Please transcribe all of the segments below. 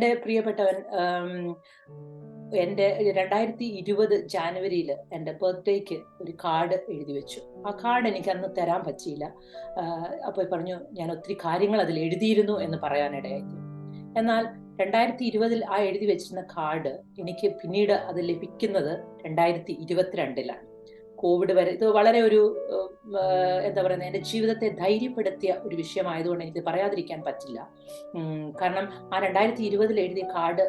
എൻ്റെ പ്രിയപ്പെട്ടവൻ എൻ്റെ 2020 ജാനുവരിയിൽ എൻ്റെ ബർത്ത്ഡേക്ക് ഒരു കാർഡ് എഴുതി വെച്ചു. ആ കാർഡ് എനിക്ക് അന്ന് തരാൻ പറ്റിയില്ല. അപ്പോൾ പറഞ്ഞു ഞാൻ ഒത്തിരി കാര്യങ്ങൾ അതിൽ എഴുതിയിരുന്നു എന്ന് പറയാനിടയായി. എന്നാൽ 2020 ആ എഴുതി വെച്ചിരുന്ന കാർഡ് എനിക്ക് പിന്നീട് അത് ലഭിക്കുന്നത് 2022 കോവിഡ് വരെ. ഇത് വളരെ ഒരു എന്താ പറയുന്നത്, എൻ്റെ ജീവിതത്തെ ധൈര്യപ്പെടുത്തിയ ഒരു വിഷയമായതുകൊണ്ട് എനിക്ക് പറയാതിരിക്കാൻ പറ്റില്ല. കാരണം ആ 2020 എഴുതിയ കാർഡ്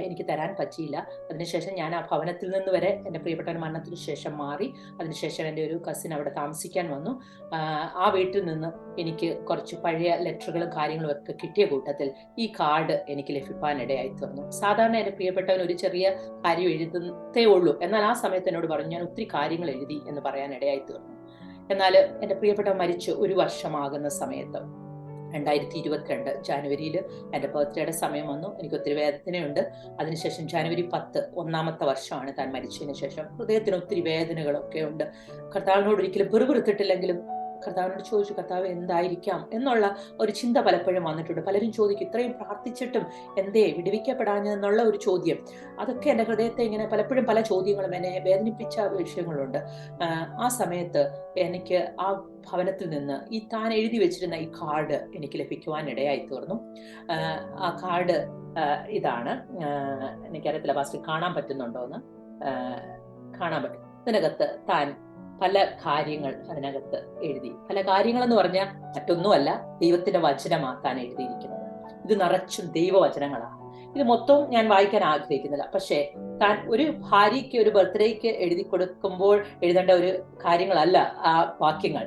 എനിക്ക് തരാൻ പറ്റിയില്ല. അതിനുശേഷം ഞാൻ ആ ഭവനത്തിൽ നിന്ന് വരെ എൻ്റെ പ്രിയപ്പെട്ടവൻ മരണത്തിന് ശേഷം മാറി. അതിനുശേഷം എൻ്റെ ഒരു കസിൻ അവിടെ താമസിക്കാൻ വന്നു. ആ വീട്ടിൽ നിന്ന് എനിക്ക് കുറച്ച് പഴയ ലെറ്ററുകളും കാര്യങ്ങളും ഒക്കെ കിട്ടിയ കൂട്ടത്തിൽ ഈ കാർഡ് എനിക്ക് ലഭിക്കാനിടയായി തീർന്നു. സാധാരണ എൻ്റെ പ്രിയപ്പെട്ടവൻ ഒരു ചെറിയ കാര്യം എഴുതുന്നതേ ഉള്ളൂ, എന്നാൽ ആ സമയത്ത് എന്നോട് പറഞ്ഞു ഞാൻ ഒത്തിരി കാര്യങ്ങൾ എഴുതി എന്ന് പറയാനിടയായി തീർന്നു. എന്നാൽ എൻ്റെ പ്രിയപ്പെട്ടവൻ മരിച്ച് ഒരു വർഷമാകുന്ന സമയത്ത് 2022 ജാനുവരിയിൽ എൻ്റെ ബർത്ത്ഡേയുടെ സമയം വന്നു. എനിക്ക് ഒത്തിരി വേദനയുണ്ട്. അതിനുശേഷം ജാനുവരി 10 ഒന്നാമത്തെ വർഷമാണ് താൻ മരിച്ചതിന് ശേഷം. ഹൃദയത്തിന് ഒത്തിരി വേദനകളൊക്കെ ഉണ്ട്. കർത്താവിനോട് ഒരിക്കലും പെറുപിറുത്തിട്ടില്ലെങ്കിലും കർത്താവിനോട് ചോദിച്ചു, കർത്താവ് എന്തായിരിക്കാം എന്നുള്ള ഒരു ചിന്ത പലപ്പോഴും വന്നിട്ടുണ്ട്. പലരും ചോദിക്കും, ഇത്രയും പ്രാർത്ഥിച്ചിട്ടും എന്തേ വിടുവിക്കപ്പെടാഞ്ഞെന്നുള്ള ഒരു ചോദ്യം. അതൊക്കെ എൻ്റെ ഹൃദയത്തെ ഇങ്ങനെ പലപ്പോഴും പല ചോദ്യങ്ങളും എന്നെ വേദനിപ്പിച്ച വിഷയങ്ങളുണ്ട്. ആ സമയത്ത് എനിക്ക് ആ ഭവനത്തിൽ നിന്ന് ഈ താൻ എഴുതി വെച്ചിരുന്ന ഈ കാർഡ് എനിക്ക് ലഭിക്കുവാനിടയായി തീർന്നു. ആ കാർഡ് ഇതാണ്. എനിക്കറിയത്തില്ല പാസ്റ്റർ കാണാൻ പറ്റുന്നുണ്ടോ എന്ന്. കാണാൻ പറ്റും. ഇതിനകത്ത് താൻ പല കാര്യങ്ങൾ അതിനകത്ത് എഴുതി. പല കാര്യങ്ങൾ എന്ന് പറഞ്ഞാൽ മറ്റൊന്നുമല്ല, ദൈവത്തിന്റെ വചനമാക്കാൻ എഴുതിയിരിക്കുന്നത്. ഇത് നിറച്ചും ദൈവവചനങ്ങളാണ്. ഇത് മൊത്തം ഞാൻ വായിക്കാൻ ആഗ്രഹിക്കുന്നില്ല. പക്ഷേ താൻ ഒരു ഭാര്യയ്ക്ക് ഒരു ബർത്ത്ഡേക്ക് എഴുതി കൊടുക്കുമ്പോൾ എഴുതേണ്ട ഒരു കാര്യങ്ങളല്ല ആ വാക്യങ്ങൾ.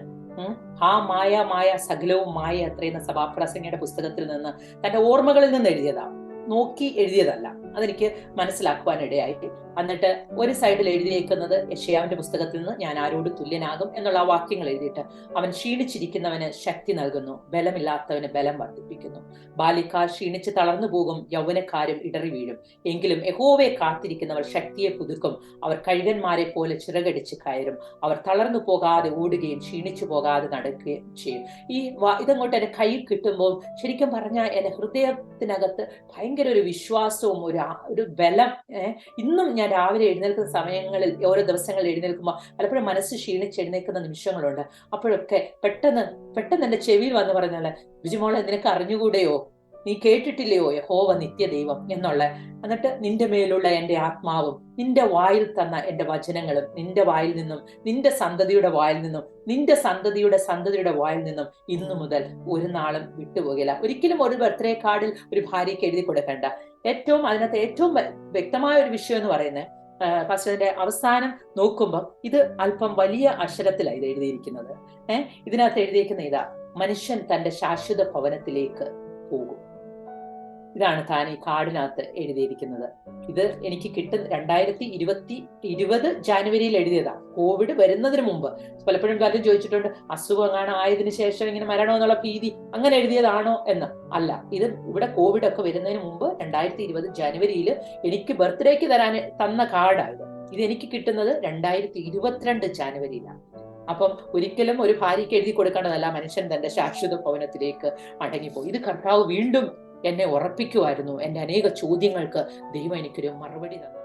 ആ മായ മായ സകലവും മായ അത്രയുന്ന സഭാപ്രസംഗയുടെ പുസ്തകത്തിൽ നിന്ന് തന്റെ ഓർമ്മകളിൽ നിന്ന് എഴുതിയതാണ്, നോക്കി എഴുതിയതല്ല. അതെനിക്ക് മനസ്സിലാക്കുവാനിടയായി. എന്നിട്ട് ഒരു സൈഡിൽ എഴുതിയേക്കുന്നത് യെശയ്യാവിന്റെ പുസ്തകത്തിൽ നിന്ന് ഞാൻ ആരോട് തുല്യനാകും എന്നുള്ള ആ വാക്യങ്ങൾ എഴുതിയിട്ട്, അവൻ ക്ഷീണിച്ചിരിക്കുന്നവന് ശക്തി നൽകുന്നു, ബലമില്ലാത്തവന് ബലം വർദ്ധിപ്പിക്കുന്നു. ബാലിക്കാർ ക്ഷീണിച്ച് തളർന്നു പോകും, യൗവനക്കാരും ഇടറി വീഴും. എങ്കിലും യഹോവയെ കാത്തിരിക്കുന്നവർ ശക്തിയെ പുതുക്കും. അവർ കഴുകന്മാരെ പോലെ ചിറകടിച്ച് കയറും. അവർ തളർന്നു പോകാതെ ഓടുകയും ക്ഷീണിച്ചു പോകാതെ നടക്കുകയും ചെയ്യും. ഇതങ്ങോട്ട് എന്റെ കയ്യിൽ കിട്ടുമ്പോൾ ശരിക്കും പറഞ്ഞാൽ എന്റെ ഹൃദയത്തിനകത്ത് ഭയങ്കര ഒരു വിശ്വാസവും ഒരു ബലം. ഇന്നും ഞാൻ രാവിലെ എഴുന്നേൽക്കുന്ന സമയങ്ങളിൽ, ഓരോ ദിവസങ്ങളിൽ എഴുന്നേൽക്കുമ്പോൾ പലപ്പോഴും മനസ്സ് ക്ഷീണിച്ച് എഴുന്നേൽക്കുന്ന നിമിഷങ്ങളുണ്ട്. അപ്പോഴൊക്കെ പെട്ടെന്ന് എന്റെ ചെവിയിൽ വന്ന് പറഞ്ഞാല്, ബിജുമോളെ നിനക്ക് അറിഞ്ഞുകൂടെയോ, നീ കേട്ടിട്ടില്ലയോ യഹോവ നിത്യദൈവം എന്നുള്ള. എന്നിട്ട് നിന്റെ മേലുള്ള എൻ്റെ ആത്മാവും നിന്റെ വായിൽ തന്ന എൻ്റെ വചനങ്ങളും നിന്റെ വായിൽ നിന്നും നിന്റെ സന്തതിയുടെ വായിൽ നിന്നും നിന്റെ സന്തതിയുടെ വായിൽ നിന്നും ഇന്നു മുതൽ ഒരു നാളും വിട്ടുപോകില്ല. ഒരിക്കലും ഒരു ബർത്ത്ഡേ കാർഡിൽ ഒരു ഭാര്യയ്ക്ക് എഴുതി കൊടുക്കേണ്ട. അതിനകത്ത് ഏറ്റവും വ്യക്തമായ ഒരു വിഷയം എന്ന് പറയുന്നത്, ഫസ്റ്റതിന്റെ അവസാനം നോക്കുമ്പോൾ ഇത് അല്പം വലിയ അക്ഷരത്തിലാണ് ഇത് എഴുതിയിരിക്കുന്നത്. ഇതിനകത്ത് എഴുതിയിരിക്കുന്ന ഇതാ, മനുഷ്യൻ തന്റെ ശാശ്വത ഭവനത്തിലേക്ക് പോകും. ഇതാണ് താൻ ഈ കാർഡിനകത്ത് എഴുതിയിരിക്കുന്നത്. ഇത് എനിക്ക് കിട്ടുന്ന 2020 ജാനുവരിയിൽ എഴുതിയതാ, കോവിഡ് വരുന്നതിന് മുമ്പ്. പലപ്പോഴും കാര്യം ചോദിച്ചിട്ടുണ്ട്, അസുഖം എങ്ങാനും ആയതിനു ശേഷം ഇങ്ങനെ മരണോ എന്നുള്ള ഭീതി അങ്ങനെ എഴുതിയതാണോ എന്ന്. അല്ല, ഇത് ഇവിടെ കോവിഡ് ഒക്കെ വരുന്നതിന് മുമ്പ് 2020 ജാനുവരിയിൽ എനിക്ക് ബർത്ത്ഡേക്ക് തന്ന കാർഡായത്. ഇത് എനിക്ക് കിട്ടുന്നത് 2022 ജാനുവരിയിലാണ്. അപ്പം ഒരിക്കലും ഒരു ഭാര്യയ്ക്ക് എഴുതി കൊടുക്കേണ്ടതല്ല, മനുഷ്യൻ തന്റെ ശാശ്വത ഭവനത്തിലേക്ക് അടങ്ങിപ്പോയി. ഇത് കർത്താവ് വീണ്ടും എന്നെ ഉറപ്പിക്കുമായിരുന്നു. എൻ്റെ അനേക ചോദ്യങ്ങൾക്ക് ദൈവം എനിക്കൊരു മറുപടി തന്നു.